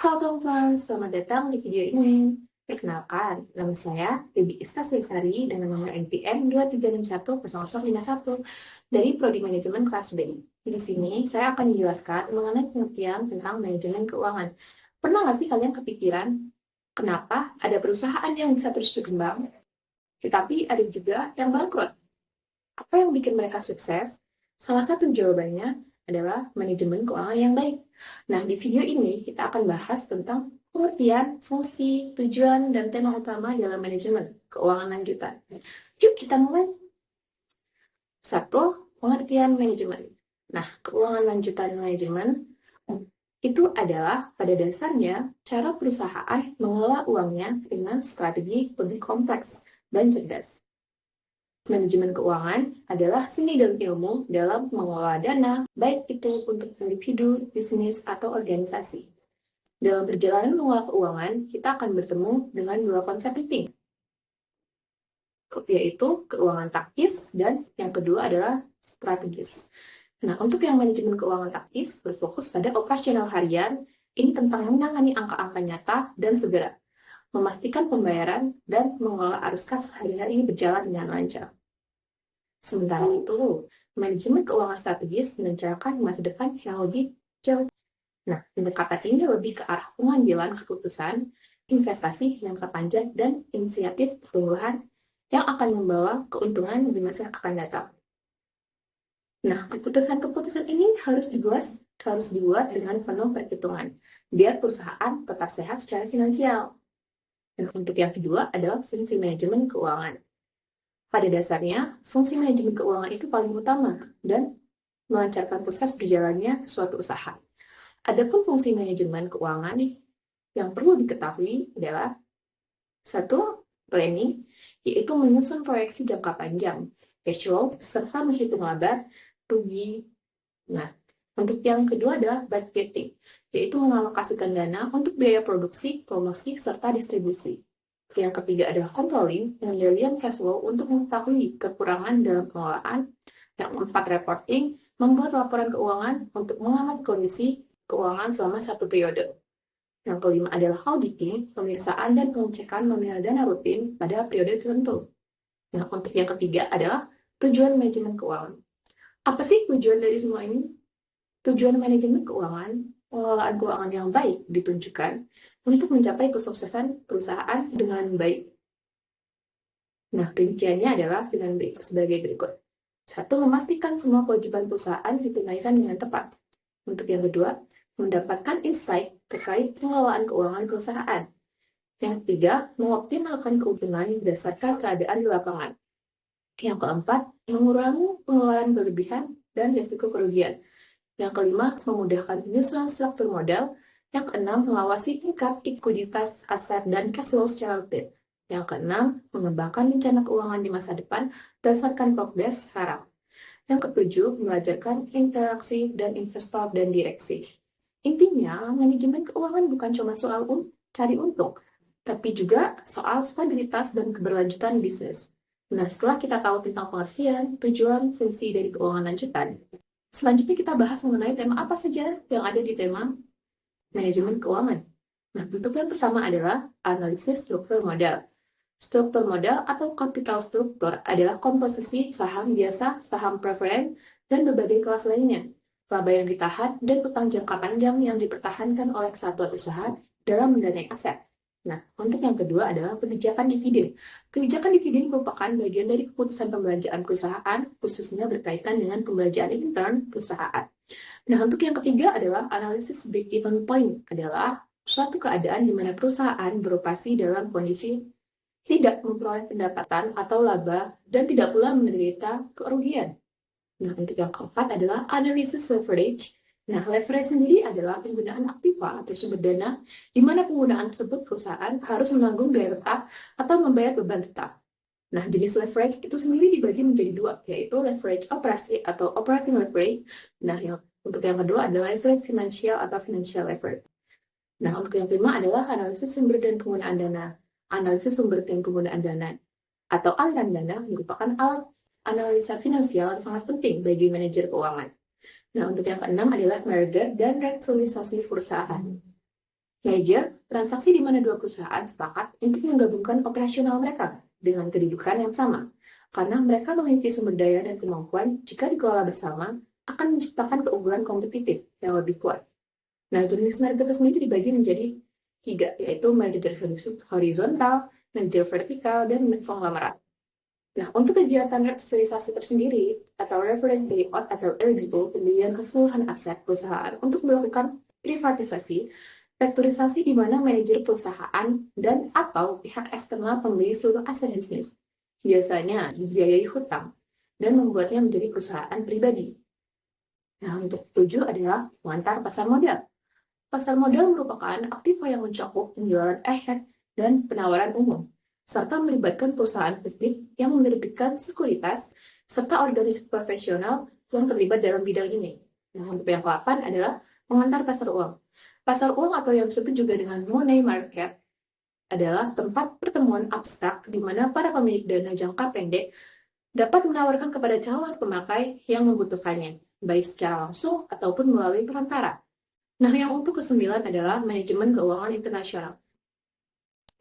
Halo teman-teman, selamat datang di video ini. Perkenalkan, nama saya Debbie Istasari dengan nomor NPM 23610051 dari Prodi Manajemen kelas B. Di sini, saya akan menjelaskan mengenai pengertian tentang manajemen keuangan. Pernah nggak sih kalian kepikiran kenapa ada perusahaan yang bisa terus berkembang, tetapi ada juga yang bangkrut? Apa yang bikin mereka sukses? Salah satu jawabannya adalah manajemen keuangan yang baik. Nah, di video ini kita akan bahas tentang pengertian, fungsi, tujuan, dan tema utama dalam manajemen keuangan lanjutan. Yuk kita mulai. Satu, pengertian manajemen. Nah, keuangan lanjutan manajemen itu adalah pada dasarnya cara perusahaan mengelola uangnya dengan strategi lebih kompleks dan cerdas. Manajemen keuangan adalah seni dan ilmu dalam mengelola dana, baik itu untuk individu, bisnis, atau organisasi. Dalam perjalanan mengelola keuangan, kita akan bertemu dengan dua konsep penting, yaitu keuangan taktis dan yang kedua adalah strategis. Nah, untuk yang manajemen keuangan taktis berfokus pada operasional harian, ini tentang menangani angka-angka nyata dan segera, memastikan pembayaran dan mengelola arus kas hari-hari berjalan dengan lancar. Sementara itu, manajemen keuangan strategis merencanakan masa depan yang lebih jauh. Nah, pendekatan ini lebih ke arah pengambilan keputusan, investasi jangka panjang, dan inisiatif pertumbuhan yang akan membawa keuntungan di masa akan datang. Nah, keputusan-keputusan ini harus dibuat dengan penuh perhitungan, biar perusahaan tetap sehat secara finansial. Dan untuk yang kedua adalah fungsi manajemen keuangan. Pada dasarnya, fungsi manajemen keuangan itu paling utama dan melancarkan proses berjalannya suatu usaha. Adapun fungsi manajemen keuangan yang perlu diketahui adalah satu, planning, yaitu menyusun proyeksi jangka panjang, cash flow, serta menghitung laba, rugi. Nah, untuk yang kedua adalah budgeting, yaitu mengalokasikan dana untuk biaya produksi, promosi, serta distribusi. Yang ketiga adalah controlling, pengendalian cash flow untuk mengetahui kekurangan dalam pengelolaan. Yang keempat, reporting, membuat laporan keuangan untuk mengamati kondisi keuangan selama satu periode. Yang kelima adalah auditing, pemeriksaan dan pengecekan nominal dana rutin pada periode tertentu. Nah, untuk yang ketiga adalah tujuan manajemen keuangan. Apa sih tujuan dari semua ini? Tujuan manajemen keuangan, pengelolaan keuangan yang baik ditunjukkan untuk mencapai kesuksesan perusahaan dengan baik. Nah, rinciannya adalah dengan baik sebagai berikut. Satu, memastikan semua kewajiban perusahaan ditunaikan dengan tepat. Untuk yang kedua, mendapatkan insight terkait pengelolaan keuangan perusahaan. Yang ketiga, mengoptimalkan keuntungan berdasarkan keadaan di lapangan. Yang keempat, mengurangi pengeluaran berlebihan dan risiko kerugian. Yang kelima, memudahkan penyusunan struktur modal. Yang keenam, mengawasi tingkat likuiditas aset dan cash flow secara rutin. Yang keenam, mengembangkan rencana keuangan di masa depan berdasarkan progres sekarang. Yang ketujuh, mengajarkan interaksi dan investor dan direksi. Intinya, manajemen keuangan bukan cuma soal cari untung, tapi juga soal stabilitas dan keberlanjutan bisnis. Nah, setelah kita tahu tentang pengertian, tujuan, fungsi dari keuangan lanjutan, selanjutnya kita bahas mengenai tema apa saja yang ada di tema manajemen keuangan. Nah, bentuk yang pertama adalah analisis struktur modal. Struktur modal atau capital struktur adalah komposisi saham biasa, saham preferen, dan berbagai kelas lainnya. Laba yang ditahan dan utang jangka panjang yang dipertahankan oleh kesatuan usaha dalam mendanai aset. Nah, untuk yang kedua adalah kebijakan dividen. Kebijakan dividen merupakan bagian dari keputusan pembelanjaan perusahaan, khususnya berkaitan dengan pembelanjaan intern perusahaan. Nah, untuk yang ketiga adalah analisis break-even point, adalah suatu keadaan di mana perusahaan beroperasi dalam kondisi tidak memperoleh pendapatan atau laba dan tidak pula menderita kerugian. Nah, untuk yang keempat adalah analisis leverage. Nah, leverage sendiri adalah penggunaan aktiva atau sumber dana di mana penggunaan tersebut perusahaan harus menanggung biaya tetap atau membayar beban tetap. Nah, jenis leverage itu sendiri dibagi menjadi dua, yaitu leverage operasi atau operating leverage. Nah, untuk yang kedua adalah leverage finansial atau financial leverage. Nah, untuk yang kelima adalah analisis sumber dan penggunaan dana. Analisis sumber dan penggunaan dana atau aliran dana merupakan alat analisa finansial yang sangat penting bagi manajer keuangan. Nah, untuk yang keenam adalah merger dan restrukturisasi perusahaan. Merger, transaksi di mana dua perusahaan sepakat untuk menggabungkan operasional mereka dengan kedudukan yang sama. Karena mereka memiliki sumber daya dan kemampuan jika dikelola bersama akan menciptakan keunggulan kompetitif yang lebih kuat. Nah, jenis merger sendiri dibagi menjadi 3, yaitu merger horizontal, merger vertikal, dan konglomerat. Nah, untuk kegiatan restrukturisasi tersendiri, atau reverent buyout atau LBO, pembelian keseluruhan aset perusahaan untuk melakukan privatisasi, restrukturisasi di mana manajer perusahaan dan atau pihak eksternal pembeli seluruh aset bisnis, biasanya dibiayai hutang, dan membuatnya menjadi perusahaan pribadi. Nah, untuk 7 adalah pengantar pasar modal. Pasar modal merupakan aktiva yang mencakup penjualan aset dan penawaran umum, serta melibatkan perusahaan publik yang menerbitkan sekuritas, serta organisasi profesional yang terlibat dalam bidang ini. Nah, untuk yang ke-8 adalah pengantar pasar uang. Pasar uang atau yang disebut juga dengan money market adalah tempat pertemuan abstrak di mana para pemilik dana jangka pendek dapat menawarkan kepada calon pemakai yang membutuhkannya, baik secara langsung ataupun melalui perantara. Nah, yang untuk ke-9 adalah manajemen keuangan internasional.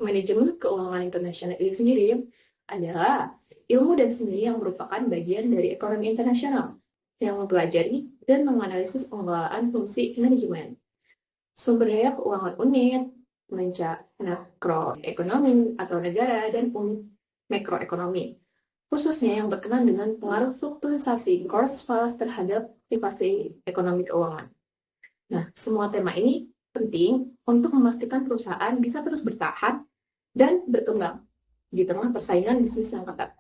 Manajemen keuangan internasional itu sendiri adalah ilmu dan seni yang merupakan bagian dari ekonomi internasional yang mempelajari dan menganalisis pengelolaan fungsi manajemen, sumber daya keuangan unit, makroekonomi atau negara, dan makroekonomi, khususnya yang berkenaan dengan pengaruh fluktuasi cost fallacy terhadap aktivasi ekonomi keuangan. Nah, semua tema ini penting untuk memastikan perusahaan bisa terus bertahan dan berkembang di tengah persaingan bisnis yang ketat.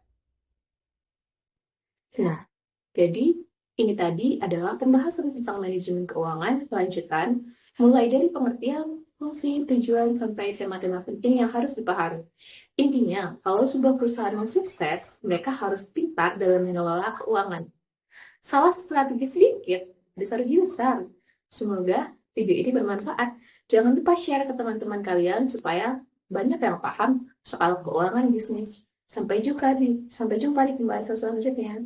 Nah, jadi ini tadi adalah pembahasan tentang manajemen keuangan lanjutan, mulai dari pengertian, fungsi, tujuan, sampai tema-tema penting yang harus dipahami. Intinya, kalau sebuah perusahaan mau sukses, mereka harus pintar dalam mengelola keuangan. Salah strategi sedikit, bisa rugi besar. Semoga video ini bermanfaat. Jangan lupa share ke teman-teman kalian supaya banyak yang paham soal keuangan bisnis. Sampai jumpa di pembahasan selanjutnya.